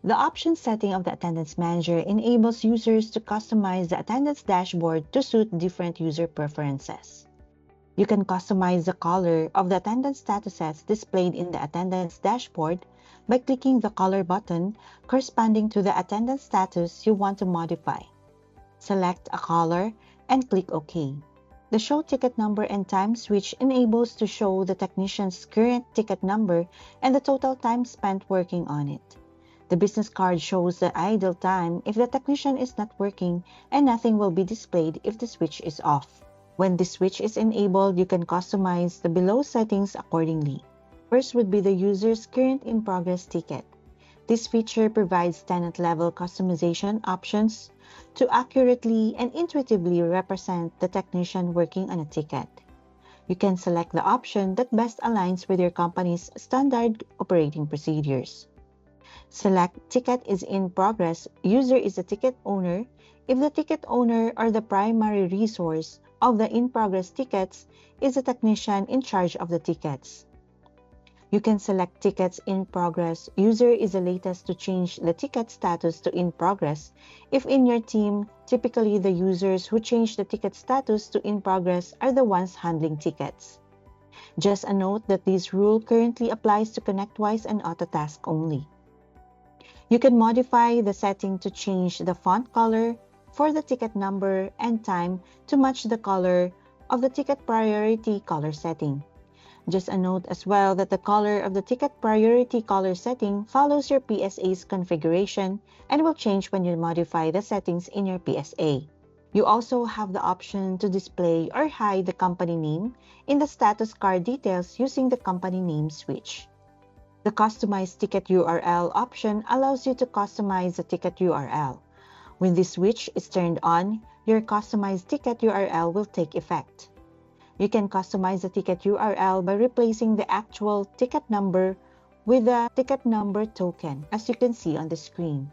The options setting of the Attendance Manager enables users to customize the attendance dashboard to suit different user preferences. You can customize the color of the attendance statuses displayed in the attendance dashboard by clicking the color button corresponding to the attendance status you want to modify. Select a color and click OK. The Show Ticket Number and Time switch enables to show the technician's current ticket number and the total time spent working on it. The business card shows the idle time if the technician is not working, and nothing will be displayed if the switch is off. When the switch is enabled, you can customize the below settings accordingly. First would be the user's current in-progress ticket. This feature provides tenant-level customization options to accurately and intuitively represent the technician working on a ticket. You can select the option that best aligns with your company's standard operating procedures. Select Ticket is in progress. User is the ticket owner. If the ticket owner or the primary resource of the in-progress tickets is the technician in charge of the tickets. You can select Tickets in Progress. User is the latest to change the ticket status to in progress. If in your team, typically the users who change the ticket status to in progress are the ones handling tickets. Just a note that this rule currently applies to ConnectWise and Autotask only. You can modify the setting to change the font color for the ticket number and time to match the color of the ticket priority color setting. Just a note as well that the color of the ticket priority color setting follows your PSA's configuration and will change when you modify the settings in your PSA. You also have the option to display or hide the company name in the status card details using the company name switch. The Customize Ticket URL option allows you to customize the ticket URL. When this switch is turned on, your customized ticket URL will take effect. You can customize the ticket URL by replacing the actual ticket number with the ticket number token, as you can see on the screen.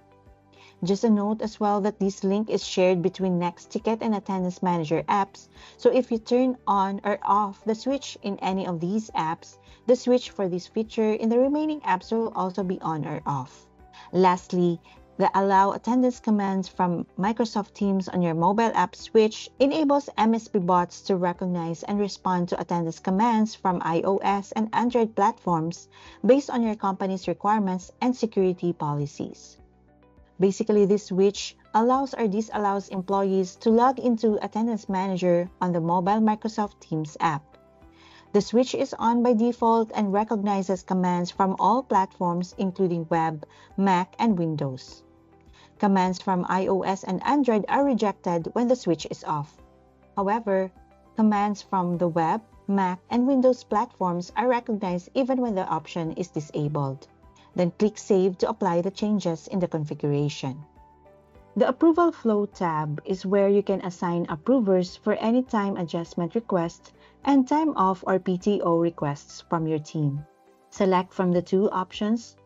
Just a note as well that this link is shared between NextTicket and Attendance Manager apps, so if you turn on or off the switch in any of these apps, the switch for this feature in the remaining apps will also be on or off. Lastly, the Allow Attendance commands from Microsoft Teams on your mobile app switch enables MSP bots to recognize and respond to attendance commands from iOS and Android platforms based on your company's requirements and security policies. Basically, this switch allows or disallows employees to log into Attendance Manager on the mobile Microsoft Teams app. The switch is on by default and recognizes commands from all platforms including web, Mac, and Windows. Commands from iOS and Android are rejected when the switch is off. However, commands from the web, Mac, and Windows platforms are recognized even when the option is disabled. Then click Save to apply the changes in the configuration. The Approval Flow tab is where you can assign approvers for any time adjustment requests and time off or PTO requests from your team. Select from the two options.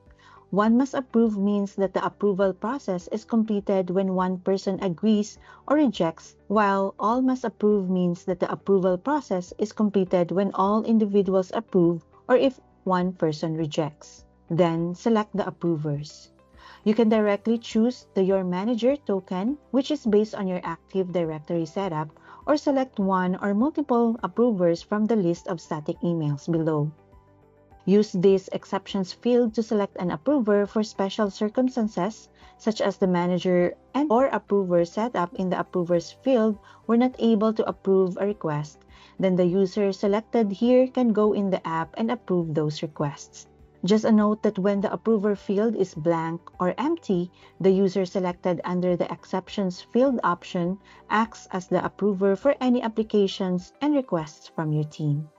One must approve means that the approval process is completed when one person agrees or rejects, while all must approve means that the approval process is completed when all individuals approve or if one person rejects. Then select the approvers. You can directly choose the Your Manager token, which is based on your Active Directory setup, or select one or multiple approvers from the list of static emails below. Use this exceptions field to select an approver for special circumstances, such as the manager and or approver setup in the approvers field were not able to approve a request. Then the user selected here can go in the app and approve those requests. Just a note that when the approver field is blank or empty, the user selected under the exceptions field option acts as the approver for any applications and requests from your team.